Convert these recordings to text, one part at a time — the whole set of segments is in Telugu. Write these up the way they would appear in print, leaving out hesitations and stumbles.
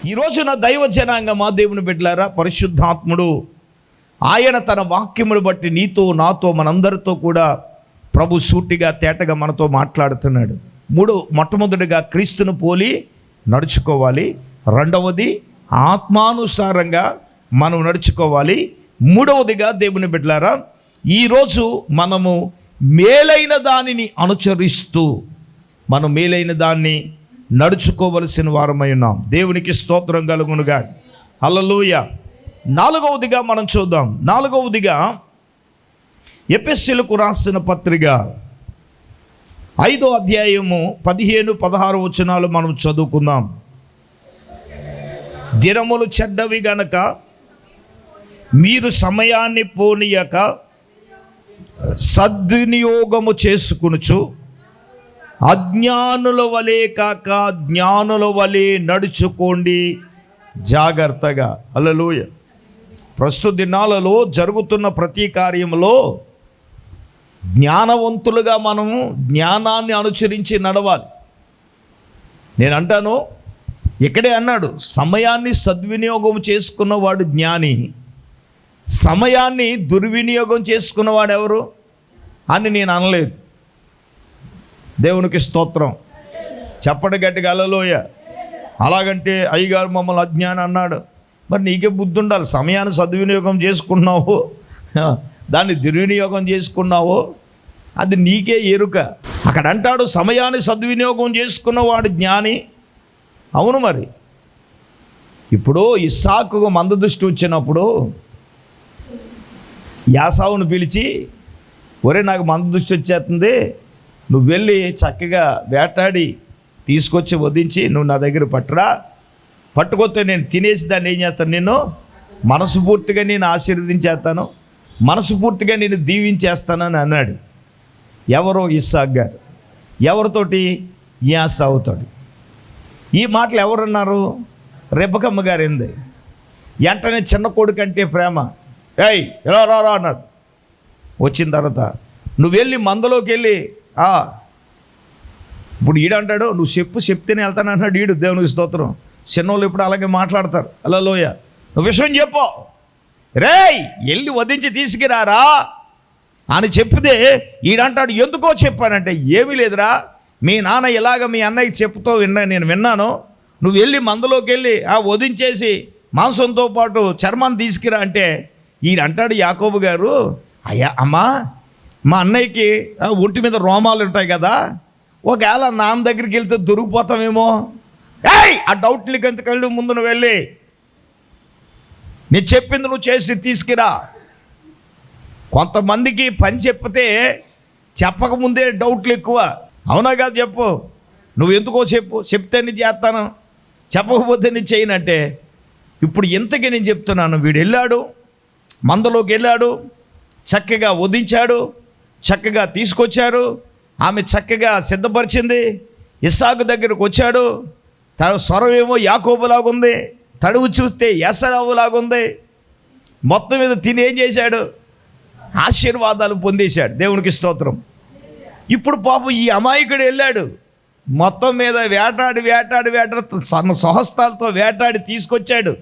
ఈ రోజున దైవ జనాంగమా, దేవుని బిడ్డలారా, పరిశుద్ధాత్ముడు ఆయన తన వాక్యమును బట్టి నీతో నాతో మనందరితో కూడా ప్రభు సూటిగా తేటగా మనతో మాట్లాడుతున్నాడు. మొట్టమొదటిగా క్రీస్తును పోలి నడుచుకోవాలి. రెండవది ఆత్మానుసారంగా మనం నడుచుకోవాలి. మూడవదిగా దేవుని బిడ్డలారా, ఈరోజు మనము మేలైన దానిని అనుసరిస్తూ మనం మేలైన దాన్ని నడుచుకోవలసిన వారమై ఉన్నాం. దేవునికి స్తోత్రం కలుగునుగా. హల్లెలూయా. నాలుగవదిగా మనం చూద్దాం. నాలుగవదిగా ఎఫెసీయులకు రాసిన పత్రిక 5వ అధ్యాయము 15-16 వచనాలు మనం చదువుకుందాం. దినములు చెడ్డవి గనక మీరు సమయాన్ని పోనీయక సద్వినియోగము చేసుకొనుచు అజ్ఞానుల వలె కాక జ్ఞానుల వలె నడుచుకోండి జాగ్రత్తగా. హల్లెలూయా. ప్రస్తుత దినాలలో జరుగుతున్న ప్రతి కార్యంలో జ్ఞానవంతులుగా మనము జ్ఞానాన్ని అనుసరించి నడవాలి. నేను అంటాను, ఇక్కడే అన్నాడు, సమయాన్ని సద్వినియోగం చేసుకున్నవాడు జ్ఞాని, సమయాన్ని దుర్వినియోగం చేసుకున్నవాడు ఎవరు అని నేను అనలేదు. దేవునికి స్తోత్రం. చెప్పండి గట్టిగా హల్లెలూయా. అలాగంటే అయ్యగారు మమ్మల్ని అజ్ఞాని అన్నాడు. మరి నీకే బుద్ధి ఉండాలి. సమయాన్ని సద్వినియోగం చేసుకున్నావు, దాన్ని దుర్వినియోగం చేసుకున్నావు, అది నీకే ఎరుక. అక్కడ అంటాడు సమయాన్ని సద్వినియోగం చేసుకున్నవాడు జ్ఞాని. అవును, మరి ఇప్పుడు ఇస్సాకుకు మందదృష్టి వచ్చినప్పుడు యాసావును పిలిచి, ఒరే నాకు మందదృష్టి వచ్చేస్తుంది, నువ్వు వెళ్ళి చక్కగా వేటాడి తీసుకొచ్చి వధించి నువ్వు నా దగ్గర పట్టుకొస్తే నేను తినేసి దాన్ని ఏం చేస్తాను, నిన్ను మనస్ఫూర్తిగా నేను ఆశీర్వదించేస్తాను, మనస్ఫూర్తిగా నేను దీవించేస్తానని అన్నాడు. ఎవరో ఇస్సాకు గారు. ఎవరితోటి? యాసావుతోటి. ఈ మాటలు ఎవరన్నారు? రెబెక్కమ్మ గారు ఏంది. వెంటనే చిన్న కొడుకు అంటే ప్రేమ, ఏయ్ ఎలా రా అన్నాడు. వచ్చిన తర్వాత నువ్వు వెళ్ళి మందలోకి వెళ్ళి ఇప్పుడు ఈడంటాడు, నువ్వు చెప్తేనే వెళ్తాను అన్నాడు ఈడు. దేవునికి స్తోత్రం. చిన్నోళ్ళు ఇప్పుడు అలాగే మాట్లాడతారు. హల్లెలూయా. నువ్వు విషయం చెప్పు, రేయ్ వెళ్ళి వధించి తీసుకురారా అని చెప్పితే ఈడంటాడు, ఎందుకో చెప్పానంటే, ఏమీ లేదురా, మీ నాన్న ఇలాగ మీ అన్నయ్య చెప్పుతో నేను విన్నాను, నువ్వు వెళ్ళి మందలోకి వెళ్ళి వధించేసి మాంసంతో పాటు చర్మాన్ని తీసుకురా అంటే ఈడంటాడు యాకోబు గారు, అయ్యా అమ్మా, మా అన్నయ్యకి ఒంటి మీద రోమాలు ఉంటాయి కదా, ఒకవేళ నాన్న దగ్గరికి వెళ్తే దొరికిపోతామేమో. ఏయ్ ఆ డౌట్ని కంచుకెళ్ళి ముందు నువ్వు వెళ్ళి నేను చెప్పింది నువ్వు చేసి తీసుకురా. కొంతమందికి పని చెప్తే చెప్పకముందే డౌట్లు ఎక్కువ. అవునా కాదు చెప్పు, నువ్వు ఎందుకో చెప్తే నేను చేస్తాను, చెప్పకపోతే నేను చేయనంటే. ఇప్పుడు ఇంతకీ నేను చెప్తున్నాను, వీడు వెళ్ళాడు, మందలోకి వెళ్ళాడు, చక్కగా వధించాడు, చక్కగా తీసుకొచ్చారు, ఆమె చక్కగా సిద్ధపరిచింది. ఇస్సాకు దగ్గరకు వచ్చాడు, తన స్వరం ఏమో యాకోబులాగుంది, తడువు చూస్తే ఏసావులాగుంది. మొత్తం మీద తిని ఏం చేశాడు? ఆశీర్వాదాలు పొందేశాడు. దేవునికి స్తోత్రం. ఇప్పుడు పాపం ఈ అమాయకుడు వెళ్ళాడు, మొత్తం మీద వేటాడి తన స్వహస్తాలతో వేటాడి తీసుకొచ్చాడు.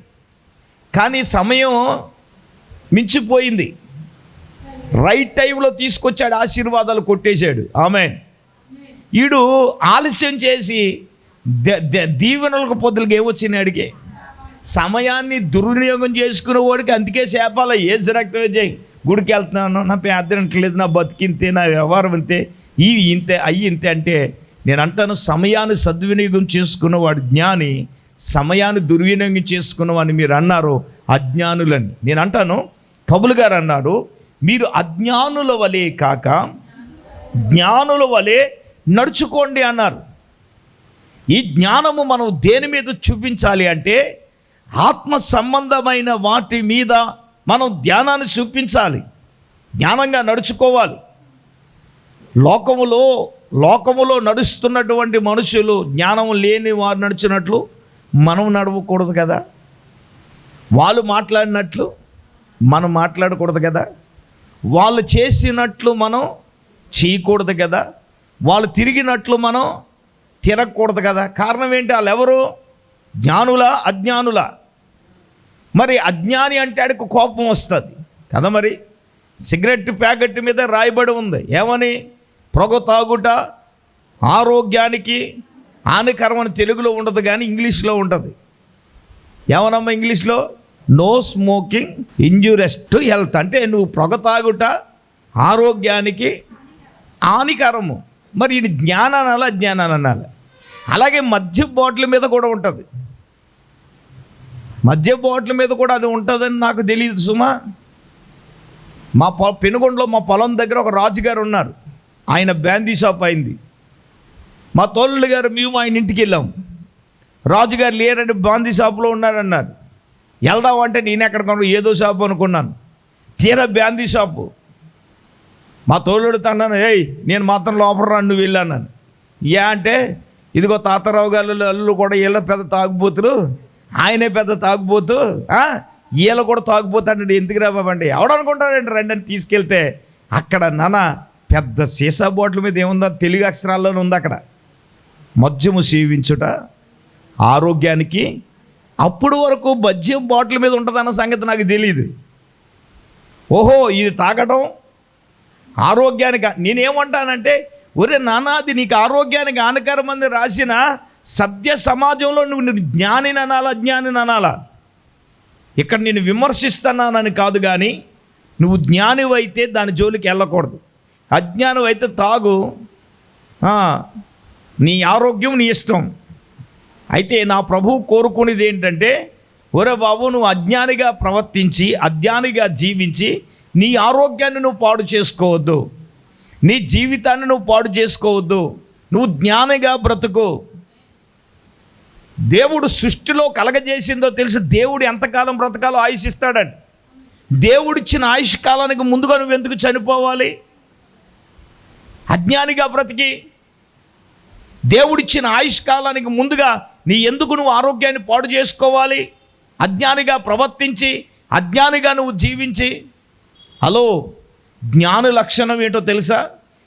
కానీ సమయం మించిపోయింది. రైట్ టైంలో తీసుకొచ్చాడు, ఆశీర్వాదాలు కొట్టేశాడు. ఆమేన్. ఈడు ఆలస్యం చేసి దీవెనలకు పొద్దులకి ఏమొచ్చినాయి అడిగే. సమయాన్ని దుర్వినియోగం చేసుకునే వాడికి అందుకే శాపాల ఏసు రక్తం చేయి. గుడికి వెళ్తున్నాను, నా పేదనట్లేదు, నా బతికింతే, నా వ్యవహారం ఇంతే, ఇవి ఇంతే, అయ్యి ఇంతే అంటే నేను అంటాను, సమయాన్ని సద్వినియోగం చేసుకున్నవాడు జ్ఞాని, సమయాన్ని దుర్వినియోగం చేసుకున్నవాడిని మీరు అన్నారు అజ్ఞానులని. నేను అంటాను, పౌలు గారు అన్నాడు, మీరు అజ్ఞానుల వలె కాక జ్ఞానుల వలె నడుచుకోండి అన్నారు. ఈ జ్ఞానము మనం దేని మీద చూపించాలి అంటే ఆత్మ సంబంధమైన వాటి మీద మనం ధ్యానాన్ని చూపించాలి, జ్ఞానంగా నడుచుకోవాలి. లోకములో నడుస్తున్నటువంటి మనుషులు జ్ఞానం లేని వారు నడిచినట్లు మనం నడవకూడదు కదా, వాళ్ళు మాట్లాడినట్లు మనం మాట్లాడకూడదు కదా, వాళ్ళు చేసినట్లు మనం చేయకూడదు కదా, వాళ్ళు తిరిగినట్లు మనం తిరగకూడదు కదా. కారణం ఏంటి? వాళ్ళు ఎవరు? జ్ఞానుల అజ్ఞానుల? మరి అజ్ఞాని అంటే ఆడికి కోపం వస్తుంది కదా. మరి సిగరెట్ ప్యాకెట్ మీద రాయబడి ఉంది ఏమని? పొగ తాగుట ఆరోగ్యానికి హానికరమని తెలుగులో ఉండదు కానీ ఇంగ్లీష్లో ఉంటుంది. ఏమనమ్మా ఇంగ్లీష్లో? No smoking injurious to health. అంటే నువ్వు పొగ తాగుట ఆరోగ్యానికి హానికరము. మరి ఇది జ్ఞానాన్ని అనాలి, అజ్ఞానాన్ని అనాలి. అలాగే మద్య బాటిల్ మీద కూడా ఉంటుంది. మద్య బాటిల్ మీద కూడా అది ఉంటుందని నాకు తెలియదు సుమా. మా పెనుగొండలో మా పొలం దగ్గర ఒక రాజుగారు ఉన్నారు. ఆయన బ్రాందీ షాప్ అయింది. మా తోళ్ళు గారు మేము ఆయన ఇంటికి వెళ్ళాం. రాజుగారు లేరంటే బ్రాందీ షాప్లో ఉన్నారన్నారు. వెళ్దామంటే నేను ఎక్కడ కొను, ఏదో షాపు అనుకున్నాను. తీరా బ్రాందీ షాపు. మా తోళ్ళుడితో అన్నాను, ఏయ్ నేను మాత్రం లోపల రా, నువ్వు వెళ్ళాను. ఏ అంటే ఇదిగో తాతారావు గారు అల్లు కూడా వీళ్ళ పెద్ద తాగుబోతులు, ఆయనే పెద్ద తాగుబోతు, వీళ్ళు కూడా తాగుపోతాడండి. ఎందుకు రాబాబండి ఎవడనుకుంటాడండి రండి అని తీసుకెళ్తే అక్కడ పెద్ద సీసా బాటిల్ మీద ఏముందో తెలుగు అక్షరాల్లోనే ఉంది. అక్కడ మద్యము సేవించుట ఆరోగ్యానికి. అప్పుడు వరకు మద్యం బాటిల్ మీద ఉంటుందన్న సంగతి నాకు తెలియదు. ఓహో ఇది తాగటం ఆరోగ్యానికి. నేనేమంటానంటే ఒరే నాన్న అది నీకు ఆరోగ్యానికి హానికరమని రాసిన సభ్య సమాజంలో నువ్వు జ్ఞానిని అనాలా అజ్ఞానిని అనాలా? ఇక్కడ నేను విమర్శిస్తున్నానని కాదు, కానీ నువ్వు జ్ఞానివైతే దాని జోలికి వెళ్ళకూడదు. అజ్ఞానివైతే తాగు, నీ ఆరోగ్యం నీ ఇష్టం. అయితే నా ప్రభువు కోరుకునేది ఏంటంటే, ఒరే బాబు నువ్వు అజ్ఞానిగా ప్రవర్తించి అజ్ఞానిగా జీవించి నీ ఆరోగ్యాన్ని నువ్వు పాడు చేసుకోవద్దు, నీ జీవితాన్ని నువ్వు పాడు చేసుకోవద్దు. నువ్వు జ్ఞానిగా బ్రతుకు. దేవుడు సృష్టిలో కలగజేసిందో తెలిసి దేవుడు ఎంతకాలం బ్రతకాలో ఆయుష్ ఇస్తాడండి. దేవుడిచ్చిన ఆయుష్ కాలానికి ముందుగా నువ్వు ఎందుకు చనిపోవాలి? అజ్ఞానిగా బ్రతికి దేవుడిచ్చిన ఆయుష్ కాలానికి ముందుగా ఎందుకు నువ్వు ఆరోగ్యాన్ని పాడు చేసుకోవాలి? అజ్ఞానిగా ప్రవర్తించి అజ్ఞానిగా నువ్వు జీవించి. హలో, జ్ఞాన లక్షణం ఏంటో తెలుసా?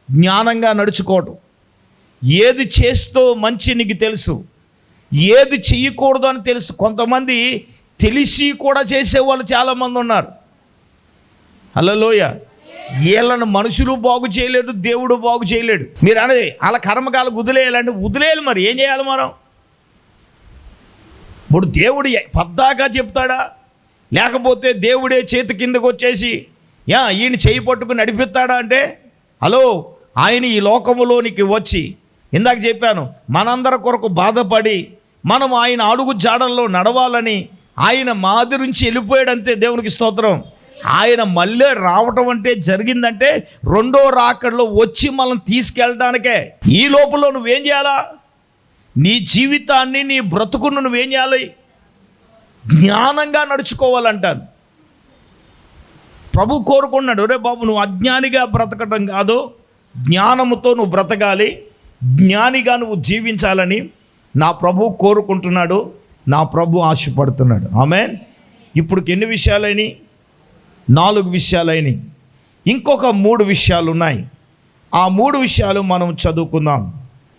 జ్ఞానంగా నడుచుకోవటం. ఏది చేస్తూ మంచి నీకు తెలుసు, ఏది చెయ్యకూడదు అని తెలుసు. కొంతమంది తెలిసి కూడా చేసేవాళ్ళు చాలామంది ఉన్నారు. హల్లెలూయ. వీళ్ళను మనుషులు బాగు చేయలేదు, దేవుడు బాగు చేయలేడు. మీరు అనేది వాళ్ళ కర్మకాలు వదిలేయాలంటే వదిలేయాలి. మరి ఏం చేయాలి మనం? ఇప్పుడు దేవుడు పద్దాకా చెప్తాడా? లేకపోతే దేవుడే చేతి కిందకు వచ్చేసి ఈయన చేయి పట్టుకుని నడిపిస్తాడా అంటే, హలో, ఆయన ఈ లోకములోనికి వచ్చి, ఇందాక చెప్పాను, మనందరి కొరకు బాధపడి మనం ఆయన అడుగు జాడల్లో నడవాలని ఆయన మాది నుంచి వెళ్ళిపోయాడంతే. దేవునికి స్తోత్రం. ఆయన మళ్ళీ రావటం అంటే జరిగిందంటే రెండో రాకడలో వచ్చి మనం తీసుకెళ్ళడానికే. ఈ లోపల నువ్వేం చేయాలా? నీ జీవితాన్ని నీ బ్రతుకును నువ్వేం చేయాలి? జ్ఞానంగా నడుచుకోవాలంటాను. ప్రభు కోరుకున్నాడు, రే బాబు నువ్వు అజ్ఞానిగా బ్రతకటం కాదు, జ్ఞానముతో నువ్వు బ్రతకాలి, జ్ఞానిగా నువ్వు జీవించాలని నా ప్రభు కోరుకుంటున్నాడు, నా ప్రభు ఆశపడుతున్నాడు. ఆమేన్. ఇప్పుడు ఎన్ని విషయాలైనవి? 4 విషయాలైనవి. ఇంకొక 3 విషయాలు ఉన్నాయి. ఆ 3 విషయాలు మనం చదువుకుందాం.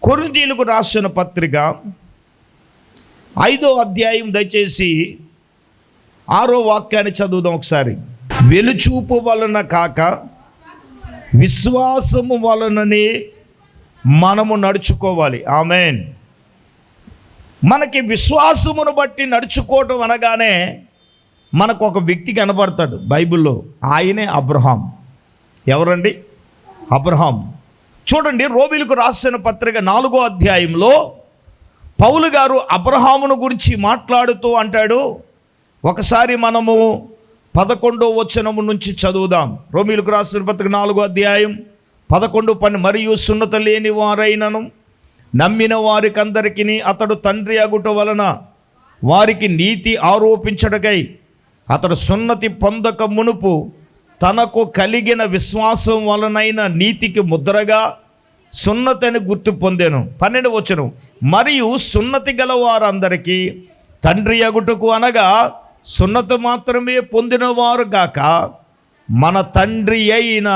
కొరింథీయులకు రాసిన పత్రిక 5వ అధ్యాయం దయచేసి 6వ వాక్యాన్ని చదువుదాం ఒకసారి. వెలుచూపు వలన కాక విశ్వాసము వలననే మనము నడుచుకోవాలి. ఆమేన్. మనకి విశ్వాసమును బట్టి నడుచుకోవటం అనగానే మనకు ఒక వ్యక్తి కనబడతాడు బైబిల్లో. ఆయనే అబ్రహాం. ఎవరండి? అబ్రహాం. చూడండి, రోమీయులకు రాసిన పత్రిక 4వ అధ్యాయంలో పౌలు గారు అబ్రహామును గురించి మాట్లాడుతూ అంటాడు. ఒకసారి మనము 11వ వచనము నుంచి చదువుదాం. రోమీయులకు రాసిన పత్రిక 4వ అధ్యాయం 11-12. మరియు సున్నత లేని వారైనను నమ్మిన వారికందరికీ అతడు తండ్రి అగుట వలన వారికి నీతి ఆరోపించడకై అతడు సున్నతి పొందక మునుపు తనకు కలిగిన విశ్వాసం వలనైన నీతికి ముద్రగా సున్నతిని గుర్తు పొందెను. 12వ వచనం. మరియు సున్నతి గల వారందరికీ తండ్రి అగుటకు అనగా సున్నతి మాత్రమే పొందినవారు గాక మన తండ్రి అయిన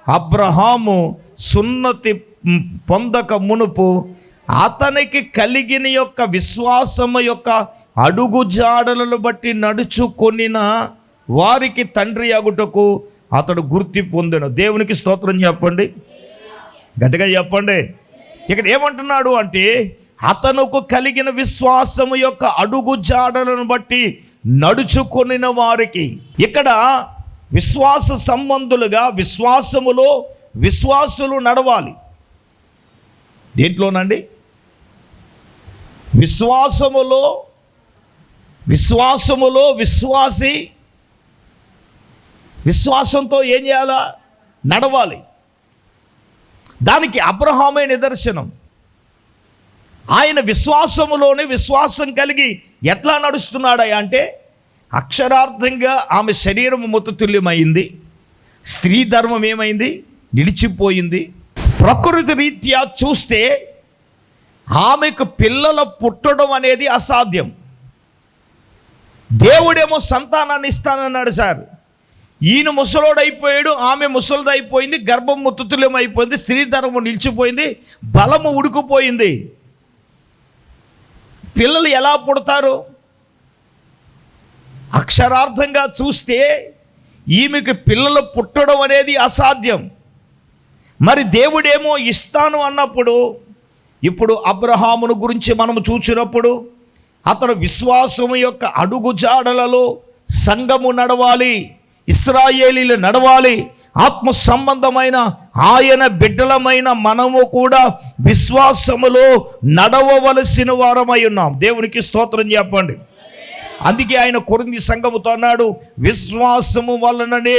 అబ్రహాము సున్నతి పొందక మునుపు అతనికి కలిగిన యొక్క విశ్వాసము యొక్క అడుగు జాడలను బట్టి నడుచుకొనిన వారికి తండ్రి అగుటకు అతడు గుర్తి పొందెను. దేవునికి స్తోత్రం చెప్పండి, గట్టిగా చెప్పండి. ఇక్కడ ఏమంటున్నాడు అంటే, అతనుకు కలిగిన విశ్వాసము యొక్క అడుగు జాడలను బట్టి నడుచుకొనిన వారికి. ఇక్కడ విశ్వాస సంబంధులుగా విశ్వాసములో విశ్వాసులు నడవాలి. దేంట్లోనండి? విశ్వాసములో విశ్వాసి విశ్వాసంతో ఏం చేయాలా? నడవాలి. దానికి అబ్రహామే నిదర్శనం. ఆయన విశ్వాసములోనే విశ్వాసం కలిగి ఎట్లా నడుస్తున్నాడా అంటే, అక్షరార్థంగా ఆమె శరీరం మృతతుల్యమైంది, స్త్రీ ధర్మం ఏమైంది? నిలిచిపోయింది. ప్రకృతి రీత్యా చూస్తే ఆమెకు పిల్లలు పుట్టడం అనేది అసాధ్యం. దేవుడేమో సంతానాన్ని ఇస్తానన్నాడు సార్. ఈయన ముసలోడైపోయాడు, ఆమె ముసలిదైపోయింది, గర్భం మృతతుల్యం అయిపోయింది, స్త్రీ ధర్మం నిలిచిపోయింది, బలము ఉడుకుపోయింది. పిల్లలు ఎలా పుడతారు? అక్షరార్థంగా చూస్తే ఈమెకు పిల్లలు పుట్టడం అనేది అసాధ్యం. మరి దేవుడేమో ఇస్తాను అన్నప్పుడు, ఇప్పుడు అబ్రహామును గురించి మనము చూసినప్పుడు అతను విశ్వాసము యొక్క అడుగు జాడలలో సంఘము నడవాలి, ఇశ్రాయేలీలు నడవాలి. ఆత్మ సంబంధమైన ఆయన బిడ్డలమైన మనము కూడా విశ్వాసములో నడవవలసిన వారమై ఉన్నాం. దేవునికి స్తోత్రం చెప్పండి. అందుకే ఆయన కొరింథీ సంఘముతో అన్నాడు, విశ్వాసము వలననే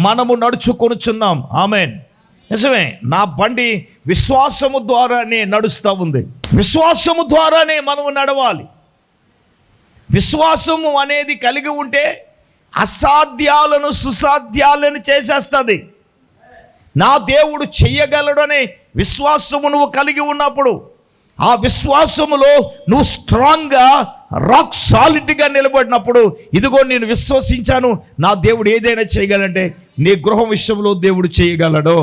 మనము నడుచుకొనుచున్నాం. ఆమేన్. నిజమే, నా బండి విశ్వాసము ద్వారానే నడుస్తూ ఉంది. విశ్వాసము ద్వారానే మనము నడవాలి. విశ్వాసము అనేది కలిగి ఉంటే అసాధ్యాలను సుసాధ్యాలను చేసేస్తుంది. నా దేవుడు చెయ్యగలడనే విశ్వాసము నువ్వు కలిగి ఉన్నప్పుడు, ఆ విశ్వాసములో నువ్వు స్ట్రాంగ్గా రాక్ సాలిడ్గా నిలబడినప్పుడు, ఇదిగో నేను విశ్వసించాను, నా దేవుడు ఏదైనా చేయగలంటే, నీ గృహం విషయంలో దేవుడు చేయగలడు,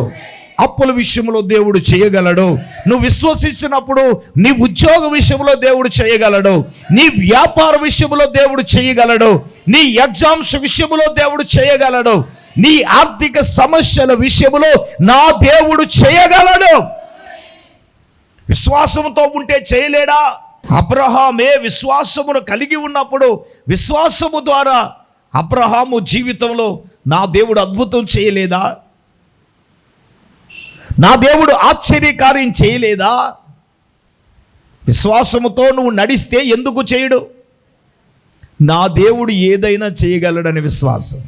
అప్పుల విషయంలో దేవుడు చేయగలడు. నువ్వు విశ్వసించినప్పుడు నీ ఉద్యోగ విషయంలో దేవుడు చేయగలడు, నీ వ్యాపార విషయంలో దేవుడు చేయగలడు, నీ ఎగ్జామ్స్ విషయంలో దేవుడు చేయగలడు, నీ ఆర్థిక సమస్యల విషయంలో నా దేవుడు చేయగలడు. విశ్వాసంతో ఉంటే చేయలేడా? అబ్రహామే విశ్వాసమును కలిగి ఉన్నప్పుడు, విశ్వాసము ద్వారా అబ్రహాము జీవితంలో నా దేవుడు అద్భుతం చేయలేదా? నా దేవుడు ఆశ్చర్యకార్యం చేయలేదా? విశ్వాసముతో నువ్వు నడిస్తే ఎందుకు చేయడు? నా దేవుడు ఏదైనా చేయగలడని విశ్వాసం.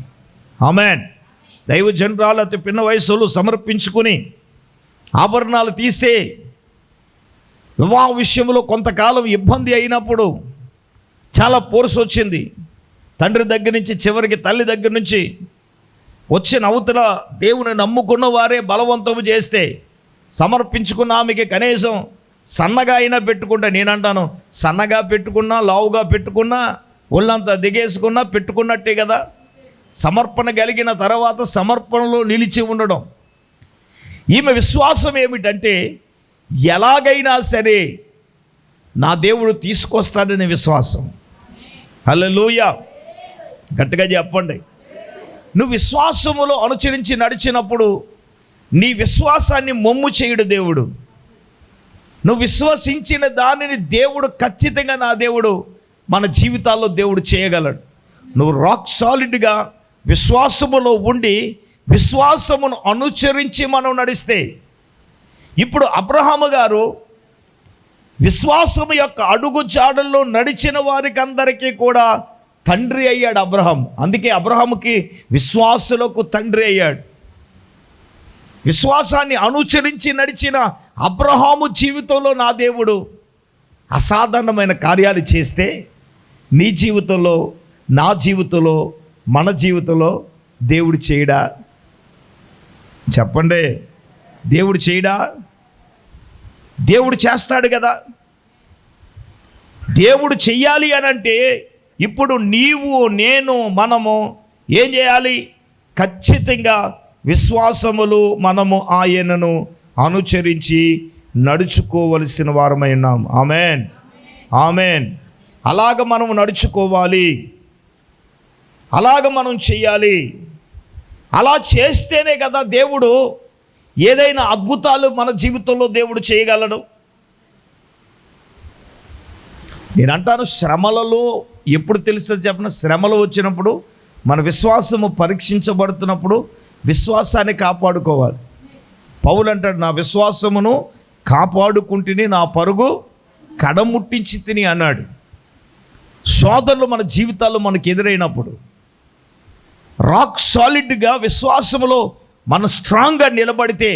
ఆమేన్. దైవజనురాలు అతి పిన్న వయసులో సమర్పించుకుని ఆభరణాలు తీసే వివాహ విషయంలో కొంతకాలం ఇబ్బంది అయినప్పుడు చాలా పోర్సు వచ్చింది. తండ్రి దగ్గర నుంచి చివరికి తల్లి దగ్గర నుంచి వచ్చిన అవతల దేవుని నమ్ముకున్న వారే బలవంతము చేస్తే సమర్పించుకున్న ఆమెకి కనీసం సన్నగా అయినా పెట్టుకుంటే, నేనంటాను సన్నగా పెట్టుకున్నా లావుగా పెట్టుకున్నా ఒళ్ళంతా దిగేసుకున్నా పెట్టుకున్నట్టే కదా. సమర్పణ కలిగిన తర్వాత సమర్పణలో నిలిచి ఉండడం. ఈమె విశ్వాసం ఏమిటంటే, ఎలాగైనా సరే నా దేవుడు తీసుకొస్తాడనే విశ్వాసం. హల్లెలూయా, గట్టిగా చెప్పండి. నువ్వు విశ్వాసములో అనుసరించి నడిచినప్పుడు నీ విశ్వాసాన్ని మొమ్ము చేయుడు దేవుడు. నువ్వు విశ్వసించిన దానిని దేవుడు ఖచ్చితంగా, నా దేవుడు మన జీవితాల్లో దేవుడు చేయగలడు. నువ్వు రాక్ సాలిడ్గా విశ్వాసములో ఉండి విశ్వాసమును అనుసరించి మనం నడిస్తే, ఇప్పుడు అబ్రహాము గారు విశ్వాసము యొక్క అడుగు జాడల్లో నడిచిన వారికి అందరికీ కూడా తండ్రి అయ్యాడు అబ్రహాం. అందుకే అబ్రహాముకి విశ్వాసులకు తండ్రి అయ్యాడు. విశ్వాసాన్ని అనుసరించి నడిచిన అబ్రహాము జీవితంలో నా దేవుడు అసాధారణమైన కార్యాలు చేస్తే, నీ జీవితంలో, నా జీవితంలో, మన జీవితంలో దేవుడు చేయడా? చెప్పండి, దేవుడు చేయడా? దేవుడు చేస్తాడు కదా. దేవుడు చెయ్యాలి అని అంటే ఇప్పుడు నీవు, నేను, మనము ఏం చేయాలి? ఖచ్చితంగా విశ్వాసములు మనము ఆయనను అనుసరించి నడుచుకోవలసిన వారమై ఉన్నాం. Amen, amen. అలాగ మనం నడుచుకోవాలి, అలాగ మనం చెయ్యాలి. అలా చేస్తేనే కదా దేవుడు ఏదైనా అద్భుతాలు మన జీవితంలో దేవుడు చేయగలడు. నేను అంటాను, శ్రమలలో ఎప్పుడు తెలుస్తుంది చెప్పిన, శ్రమలు వచ్చినప్పుడు మన విశ్వాసము పరీక్షించబడుతున్నప్పుడు విశ్వాసాన్ని కాపాడుకోవాలి. పౌలు అంటాడు, నా విశ్వాసమును కాపాడుకుంటుని, నా పరుగు కడముట్టించి తిని అన్నాడు. శోధనలు మన జీవితాల్లో మనకు ఎదురైనప్పుడు రాక్ సాలిడ్గా విశ్వాసములో మనం స్ట్రాంగ్గా నిలబడితే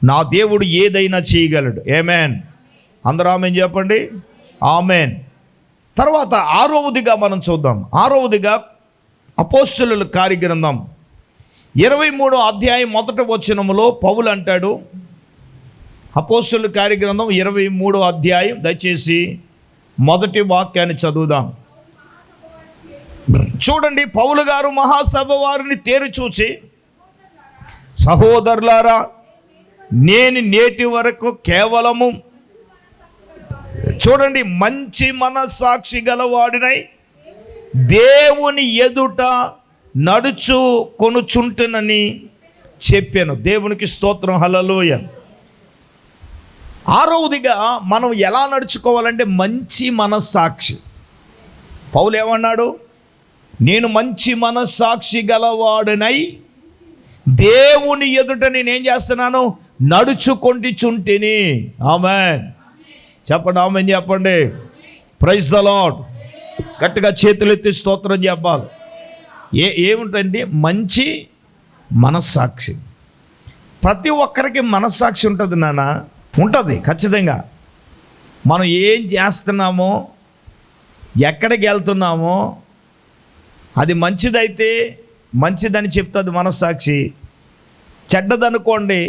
నా దేవుడు ఏదైనా చేయగలడు. ఆమేన్. అందరూ ఆమేన్ చెప్పండి. ఆమేన్. తర్వాత ఆరవదిగా మనం చూద్దాం. ఆరవదిగా అపోస్తలుల కార్యగ్రంథం 23వ అధ్యాయం 1వ వచనములో పౌలు అంటాడు, అపోస్తలుల కార్యగ్రంథం 23వ అధ్యాయం, దయచేసి మొదటి వాక్యాన్ని చదువుదాం. చూడండి, పౌలు గారు మహాసభ వారిని తేరు చూచి, సహోదరులారా, నేను నేటి వరకు కేవలము, చూడండి, మంచి మనస్సాక్షి గలవాడినై దేవుని ఎదుట నడుచు కొనుచుంటునని చెప్పాను. దేవునికి స్తోత్రం, హల్లెలూయా. ఆరవదిగా మనం ఎలా నడుచుకోవాలంటే మంచి మనస్సాక్షి. పౌలు ఏమన్నాడు? నేను మంచి మనస్సాక్షి గలవాడినై దేవుని ఎదుట నేనేం చేస్తున్నాను? నడుచుకొంటిచుంటిని. ఆమేన్ చెప్పండి, ఆమేన్ చెప్పండి. Praise the Lord. గట్టిగా చేతులెత్తి స్తోత్రం చెప్పాలి. ఏముంటుంది? మంచి మనస్సాక్షి. ప్రతి ఒక్కరికి మనస్సాక్షి ఉంటుంది నాన్న, ఉంటుంది ఖచ్చితంగా. మనం ఏం చేస్తున్నామో, ఎక్కడికి వెళ్తున్నామో, అది మంచిదైతే మంచిదని చెప్తుంది మనస్సాక్షి. చెడ్డదనుకోండి,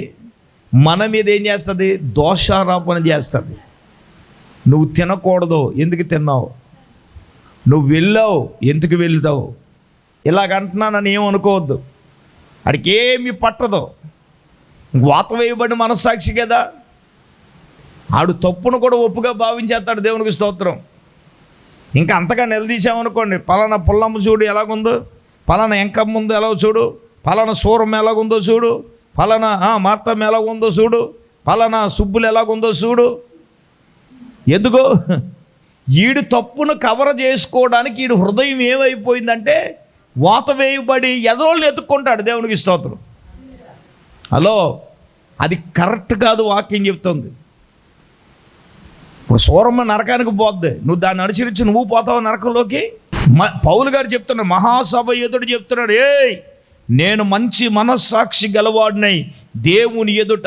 మన మీద ఏం చేస్తుంది? దోషారోపణ చేస్తుంది. నువ్వు తినకూడదు, ఎందుకు తిన్నావు? నువ్వు వెళ్ళావు, ఎందుకు వెళ్తావు? ఇలాగంటున్నానని ఏమనుకోవద్దు. అడికి ఏమి పట్టదు. వాత వేయబడి మనస్సాక్షి కదా, ఆడు తప్పును కూడా ఒప్పుగా భావించేస్తాడు. దేవునికి స్తోత్రం. ఇంకా అంతగా నిలదీసామనుకోండి, పలానా పుల్లమ్మ చూడు ఎలాగుందో, పలానా ఎంకమ్మ ముందు ఎలా చూడు, పలానా సూరం ఎలాగుందో చూడు, పలానా మార్తమ్మ ఎలాగుందో చూడు, పలానా సుబ్బులు ఎలాగుందో చూడు. ఎందుకో ఈడు తప్పును కవర్ చేసుకోవడానికి ఈడు హృదయం ఏమైపోయిందంటే వాత వేయబడి ఎదరోళ్ళని ఎత్తుక్కుంటాడు. దేవునికి స్తోత్రం. హలో, అది కరెక్ట్ కాదు. వాక్యం చెప్తుంది. ఇప్పుడు సూరమ్మ నరకానికి పోద్ది, నువ్వు దాన్ని అనుసరించి నువ్వు పోతావు నరకంలోకి. పౌలు గారు చెప్తున్నాడు, మహాసభ ఎదుట చెప్తున్నాడు, నేను మంచి మనస్సాక్షి గలవాడినై దేవుని ఎదుట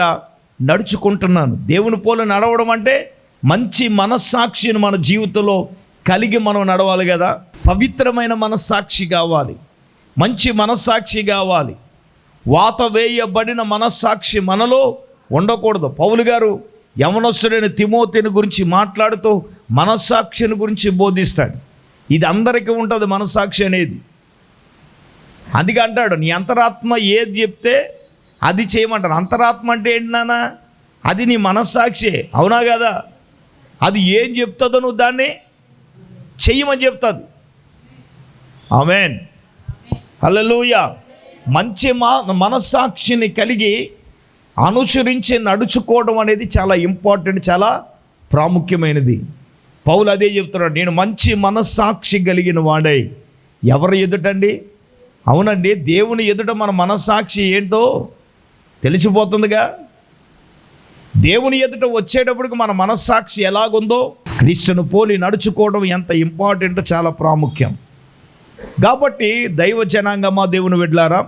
నడుచుకుంటున్నాను. దేవుని పోలు నడవడం అంటే మంచి మనస్సాక్షిని మన జీవితంలో కలిగి మనం నడవాలి కదా. పవిత్రమైన మనస్సాక్షి కావాలి, మంచి మనస్సాక్షి కావాలి. వాత వేయబడిన మనస్సాక్షి మనలో ఉండకూడదు. పౌలు గారు యవనస్తుడైన తిమోతిని గురించి మాట్లాడుతూ మనస్సాక్షిని గురించి బోధిస్తాడు. ఇది అందరికీ ఉంటుంది మనస్సాక్షి అనేది. అందుకే అంటాడు, నీ అంతరాత్మ ఏది చెప్తే అది చేయమంటాడు. అంతరాత్మ అంటే ఏంటి నాన్న? అది నీ మనస్సాక్షి, అవునా కదా? అది ఏం చెప్తుందో నువ్వు దాన్ని చెయ్యమని చెప్తుంది. ఆమేన్, హల్లెలూయా. మంచి మనస్సాక్షిని కలిగి అనుసరించి నడుచుకోవడం అనేది చాలా ఇంపార్టెంట్, చాలా ప్రాముఖ్యమైనది. పౌలు అదే చెప్తున్నాడు, నేను మంచి మనస్సాక్షి కలిగిన వాడై. ఎవరి ఎదుటండి? అవునండి, దేవుని ఎదుట మన మనస్సాక్షి ఏంటో తెలిసిపోతుందిగా. దేవుని ఎదుట వచ్చేటప్పటికి మన మనస్సాక్షి ఎలాగుందో క్రీస్తును పోలి నడుచుకోవడం ఎంత ఇంపార్టెంట్, చాలా ప్రాముఖ్యం. కాబట్టి దైవ జనాంగమా, దేవుని బిడ్డలారా,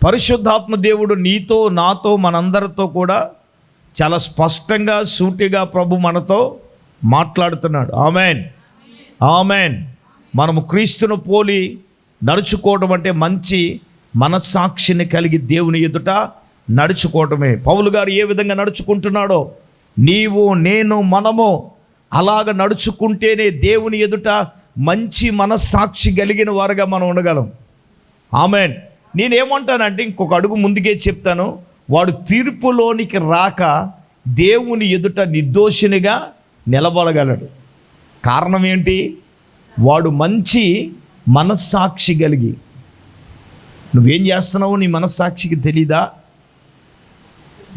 పరిశుద్ధాత్మ దేవుడు నీతో, నాతో, మనందరితో కూడా చాలా స్పష్టంగా, సూటిగా ప్రభు మనతో మాట్లాడుతున్నాడు. ఆమేన్, ఆమేన్. మనము క్రీస్తును పోలి నడుచుకోవడం అంటే మంచి మనస్సాక్షిని కలిగి దేవుని ఎదుట నడుచుకోవటమే. పౌలు గారు ఏ విధంగా నడుచుకుంటున్నాడో నీవు, నేను, మనము అలాగ నడుచుకుంటేనే దేవుని ఎదుట మంచి మనస్సాక్షి కలిగిన వారుగా మనం ఉండగలం. ఆమేన్. నేనేమంటానంటే ఇంకొక అడుగు ముందుకే చెప్తాను. వాడు తీర్పులోనికి రాక దేవుని ఎదుట నిర్దోషినిగా నిలబడగలడు. కారణం ఏంటి? వాడు మంచి మనస్సాక్షి కలిగి. నువ్వేం చేస్తున్నావో నీ మనస్సాక్షికి తెలీదా?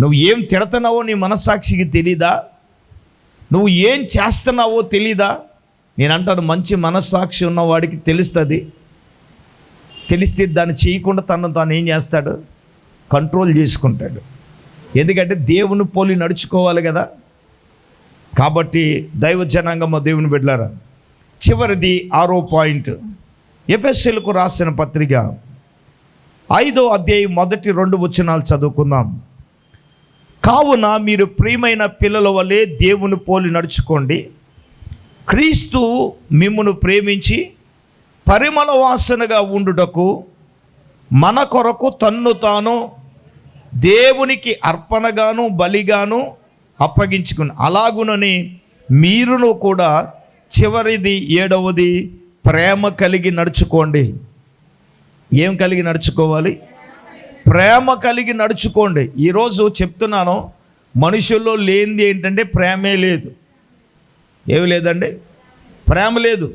నువ్వు ఏం తిడుతున్నావో నీ మనస్సాక్షికి తెలీదా? నువ్వు ఏం చేస్తున్నావో తెలీదా? నేను అంటాను, మంచి మనస్సాక్షి ఉన్నవాడికి తెలుస్తుంది. తెలిస్తే దాన్ని చేయకుండా తాను ఏం చేస్తాడు? కంట్రోల్ చేసుకుంటాడు. ఎందుకంటే దేవుని పోలి నడుచుకోవాలి కదా. కాబట్టి దైవ జనాంగమ దేవుని బిడ్డలారా, చివరిది 6వ పాయింట్, ఎఫెసీయులకు రాసిన పత్రిక 5వ అధ్యాయం 1-2 వచనాలు చదువుకుందాం. కావున మీరు ప్రియమైన పిల్లల వలె దేవుని పోలి నడుచుకోండి. క్రీస్తు మిమ్మును ప్రేమించి పరిమళ వాసనగా ఉండుటకు మన కొరకు తన్ను తాను దేవునికి అర్పణగాను బలిగాను అప్పగించుకుని, అలాగునని మీరును కూడా చివరిది 7వది ప్రేమ కలిగి నడుచుకోండి. ఏం కలిగి నడుచుకోవాలి? ప్రేమ కలిగి నడుచుకోండి. ఈరోజు చెప్తున్నాను, మనుషుల్లో లేనిది ఏంటంటే ప్రేమే లేదు. ఏమి లేదండి? ప్రేమ లేదు.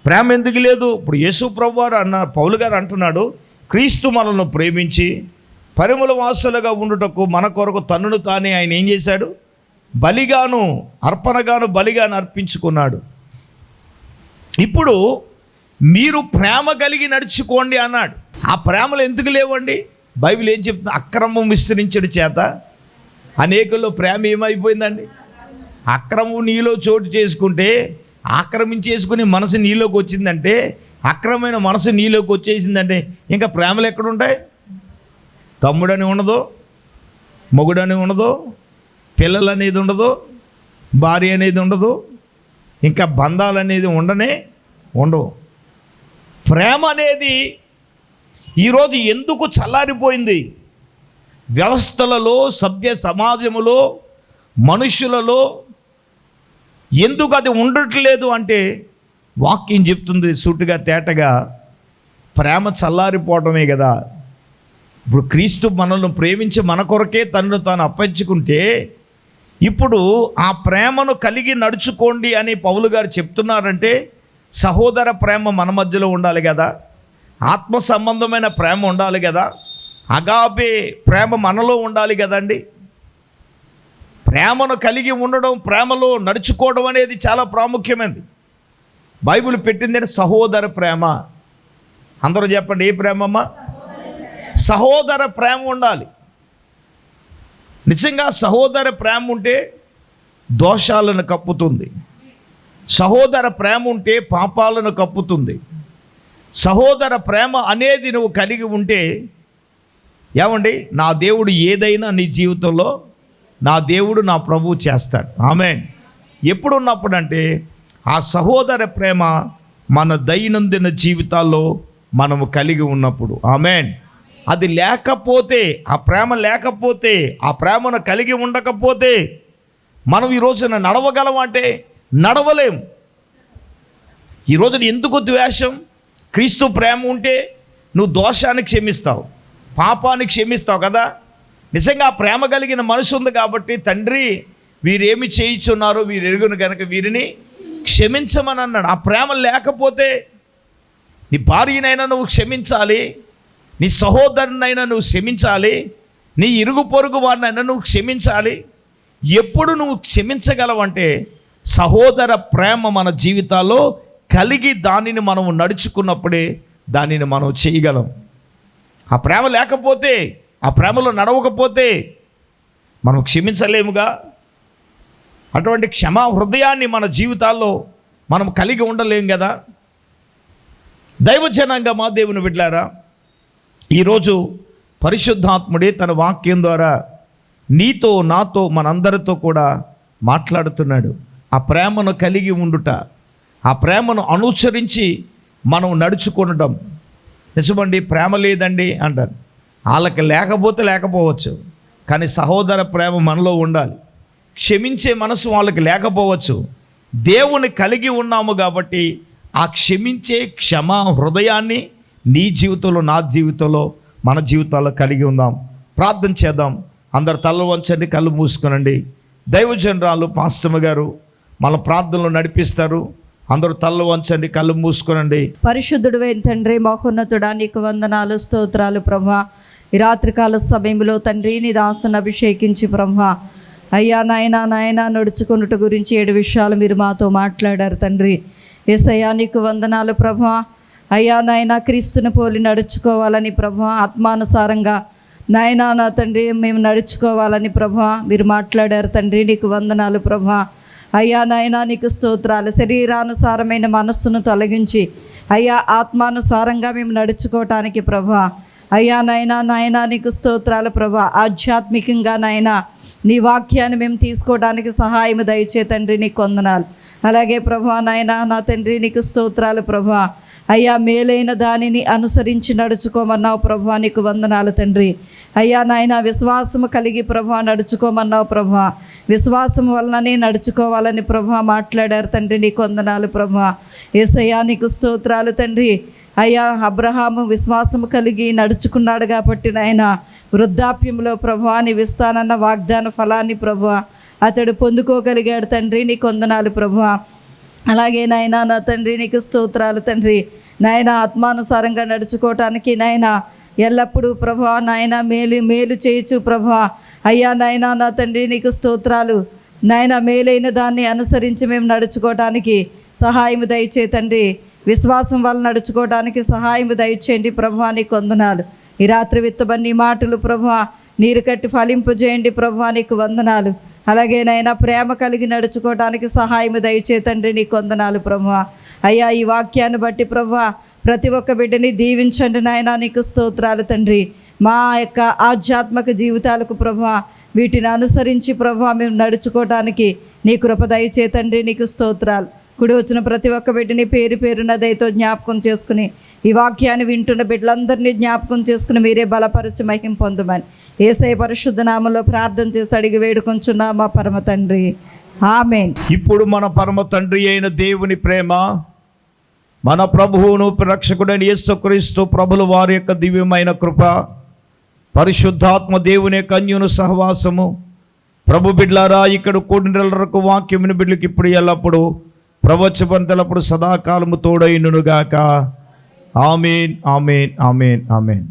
ప్రేమ ఎందుకు లేదు? ఇప్పుడు యేసు ప్రభు వారు పౌలు గారు అంటున్నాడు, క్రీస్తు మనల్ని ప్రేమించి పరిమళ వాసనగా ఉండుటకు మన కొరకు తన్నును తానే ఆయన ఏం చేశాడు? బలిగాను అర్పణగాను బలిగాను అర్పించుకున్నాడు. ఇప్పుడు మీరు ప్రేమ కలిగి నడుచుకోండి అన్నాడు. ఆ ప్రేమలు ఎందుకు లేవండి? బైబిల్ ఏం చెప్తుంది? అక్రమం విస్తరించడం చేత అనేకుల్లో ప్రేమ ఏమైపోయిందండి? అక్రమం నీలో చోటు చేసుకుంటే, ఆక్రమించేసుకునే మనసు నీలోకి వచ్చిందంటే, అక్రమమైన మనసు నీలోకి వచ్చేసిందంటే ఇంకా ప్రేమలు ఎక్కడుంటాయి? తమ్ముడని ఉండదు, మొగుడని ఉండదు, పిల్లలు అనేది ఉండదు, భార్య అనేది ఉండదు, ఇంకా బంధాలు అనేది ఉండవు. ప్రేమ అనేది ఈరోజు ఎందుకు చల్లారిపోయింది? వ్యవస్థలలో, సభ్య సమాజములో, మనుషులలో ఎందుకు అది ఉండట్లేదు అంటే, వాక్యం చెప్తుంది సూటిగా తేటగా, ప్రేమ చల్లారిపోవటమే కదా. ఇప్పుడు క్రీస్తు మనల్ని ప్రేమించి మన కొరకే తనను తాను అప్పగించుకుంటే, ఇప్పుడు ఆ ప్రేమను కలిగి నడుచుకోండి అని పౌలు గారు చెప్తున్నారంటే, సహోదర ప్రేమ మన మధ్యలో ఉండాలి కదా, ఆత్మ సంబంధమైన ప్రేమ ఉండాలి కదా, అగాపే ప్రేమ మనలో ఉండాలి కదండి. ప్రేమను కలిగి ఉండడం, ప్రేమలో నడుచుకోవడం అనేది చాలా ప్రాముఖ్యమైనది. బైబిల్ పెట్టింది సహోదర ప్రేమ. అందరూ చెప్పండి, ఏ ప్రేమమ్మా? సహోదర ప్రేమ ఉండాలి. నిజంగా సహోదర ప్రేమ ఉంటే దోషాలను కప్పుతుంది. సహోదర ప్రేమ ఉంటే పాపాలను కప్పుతుంది. సహోదర ప్రేమ అనేది నువ్వు కలిగి ఉంటే, ఏమండి, నా దేవుడు ఏదైనా నీ జీవితంలో, నా దేవుడు నా ప్రభువు చేస్తాడు. ఆమేన్. ఎప్పుడు ఉన్నప్పుడు అంటే ఆ సహోదర ప్రేమ మన దైనందిన జీవితాల్లో మనము కలిగి ఉన్నప్పుడు. ఆమేన్. అది లేకపోతే, ఆ ప్రేమ లేకపోతే, ఆ ప్రేమను కలిగి ఉండకపోతే మనం ఈ రోజున నడవగలం అంటే నడవలేం. ఈ రోజున ఎందుకు ద్వేషం? క్రీస్తు ప్రేమ ఉంటే నువ్వు దోషాన్ని క్షమిస్తావు, పాపాన్ని క్షమిస్తావు కదా. నిజంగా ఆ ప్రేమ కలిగిన మనసు ఉంది కాబట్టి, తండ్రి వీరేమి చేయించున్నారో వీరు ఎరుగును కనుక వీరిని క్షమించమని అన్నాడు. ఆ ప్రేమ లేకపోతే నీ భార్యనైనా నువ్వు క్షమించాలి, నీ సహోదరునైనా నువ్వు క్షమించాలి, నీ ఇరుగు పొరుగు వారినైనా నువ్వు క్షమించాలి. ఎప్పుడు నువ్వు క్షమించగలవంటే సహోదర ప్రేమ మన జీవితాల్లో కలిగి దానిని మనం నడుచుకున్నప్పుడే దానిని మనం చేయగలం. ఆ ప్రేమ లేకపోతే, ఆ ప్రేమలో నడవకపోతే మనం క్షమించలేముగా. అటువంటి క్షమా హృదయాన్ని మన జీవితాల్లో మనం కలిగి ఉండలేం కదా. దైవజనంగా మా దేవుని బిడ్డలారా, ఈరోజు పరిశుద్ధాత్ముడే తన వాక్యం ద్వారా నీతో, నాతో, మనందరితో కూడా మాట్లాడుతున్నాడు. ఆ ప్రేమను కలిగి ఉండుట, ఆ ప్రేమను అనుసరించి మనం నడుచుకుండటం. నిజమండి, ప్రేమ లేదండి అంటారు. వాళ్ళకి లేకపోవచ్చు, కానీ సహోదర ప్రేమ మనలో ఉండాలి. క్షమించే మనసు వాళ్ళకి లేకపోవచ్చు, దేవుని కలిగి ఉన్నాము కాబట్టి ఆ క్షమించే క్షమా హృదయాన్ని నీ జీవితంలో, నా జీవితంలో, మన జీవితాల్లో కలిగి ఉందాం. ప్రార్థన చేద్దాం. అందరు తల వంచండి, కళ్ళు మూసుకొనండి. దైవజనరాలు పాస్టమ్మ గారు మన ప్రార్థనలు నడిపిస్తారు. అందరూ తల వంచండి, కళ్ళు మూసుకొనండి. పరిశుద్ధుడైన తండ్రి, మహోన్నతుడా, నీకు వందనాలు, స్తోత్రాలు ప్రభా. ఈ రాత్రికాల సమయంలో తండ్రి నీ దాసును అభిషేకించి ప్రభా, అయ్యా నాయన నడుచుకున్నట్టు గురించి 7 విషయాలు మీరు మాతో మాట్లాడారు తండ్రి. యేసయ్యా నీకు వందనాలు ప్రభా. అయ్యా నాయన క్రీస్తుని పోలి నడుచుకోవాలని ప్రభా, ఆత్మానుసారంగా నాయనా నా తండ్రి మేము నడుచుకోవాలని ప్రభా మీరు మాట్లాడారు తండ్రి. నీకు వందనాలు ప్రభా. అయ్యా నాయనా నీకు స్తోత్రాలు. శరీరానుసారమైన మనస్సును తొలగించి అయ్యా ఆత్మానుసారంగా మేము నడుచుకోవటానికి ప్రభా, అయ్యా నాయనా నీకు స్తోత్రాలు ప్రభా. ఆధ్యాత్మికంగా నాయనా నీ వాక్యాన్ని మేము తీసుకోవడానికి సహాయం దయచే తండ్రి, నీకు వందనాలు. అలాగే ప్రభా నాయనా నా తండ్రి నీకు స్తోత్రాలు ప్రభా. అయ్యా మేలైన దానిని అనుసరించి నడుచుకోమన్నావు ప్రభా, నీకు వందనాలు తండ్రి. అయ్యా నాయన విశ్వాసము కలిగి ప్రభా నడుచుకోమన్నావు ప్రభా. విశ్వాసం వలననే నడుచుకోవాలని ప్రభా మాట్లాడారు తండ్రి, నీకు వందనాలు ప్రభా. యేసయ్యా నీకు స్తోత్రాలు తండ్రి. అయ్యా అబ్రహాము విశ్వాసము కలిగి నడుచుకున్నాడు కాబట్టి నాయన వృద్ధాప్యంలో ప్రభా నీవు ఇస్తానన్న వాగ్దాన ఫలాన్ని ప్రభా అతడు పొందుకోగలిగాడు తండ్రి, నీకు వందనాలు ప్రభా. అలాగే నాయన నా తండ్రి నీకు స్తోత్రాలు తండ్రి. నాయన ఆత్మానుసారంగా నడుచుకోవటానికి నాయన ఎల్లప్పుడూ ప్రభా నాయన మేలు చేయొచ్చు ప్రభా. అయ్యా నాయన నా తండ్రి నీకు స్తోత్రాలు. నాయన మేలైన దాన్ని అనుసరించి మేము నడుచుకోవటానికి సహాయం దయచే తండ్రి. విశ్వాసం వల్ల నడుచుకోవడానికి సహాయం దయచేయండి ప్రభా, నీకు వందనాలు. ఈ రాత్రి విత్తబన్ని మాటలు ప్రభా నీరు కట్టి ఫలింపజేయండి ప్రభా, నీకు వందనాలు. అలాగే నాయన ప్రేమ కలిగి నడుచుకోవడానికి సహాయం దయచే తండ్రి, నీకు వందనాలు ప్రభా. అయ్యా ఈ వాక్యాన్ని బట్టి ప్రభా ప్రతి ఒక్క బిడ్డని దీవించండి నాయన, నీకు స్తోత్రాలు తండ్రి. మా యొక్క ఆధ్యాత్మిక జీవితాలకు ప్రభా వీటిని అనుసరించి ప్రభా మేము నడుచుకోవడానికి నీ కృప దయచే తండ్రి, నీకు స్తోత్రాలు. కుడి వచ్చిన ప్రతి ఒక్క బిడ్డని పేరు పేరున దయతో జ్ఞాపకం చేసుకుని ఈ వాక్యాన్ని వింటున్న బిడ్డలందరినీ జ్ఞాపకం చేసుకుని మీరే బలపరచి మహిమ పొందమని యేసయ్య పరిశుద్ధ నామములో ప్రార్థన చేసి అడిగి వేడుకొంచున్నా మా పరమ తండ్రి, ఆమేన్. ఇప్పుడు మన పరమ తండ్రి అయిన దేవుని ప్రేమ, మన ప్రభువును రక్షకుడైన యేసుక్రీస్తు ప్రభుల వారి యొక్క దివ్యమైన కృప, పరిశుద్ధాత్మ దేవుని యొక్క అన్యోన్య సహవాసము, ప్రభు బిడ్లారా ఇక్కడ కూడినరకు వాక్యముని బిడ్డలకు ఇప్పుడు ఎల్లప్పుడు ప్రవచపంతలప్పుడు సదాకాలము తోడైనుగాక. ఆమేన్, ఆమేన్, ఆమేన్, ఆమేన్.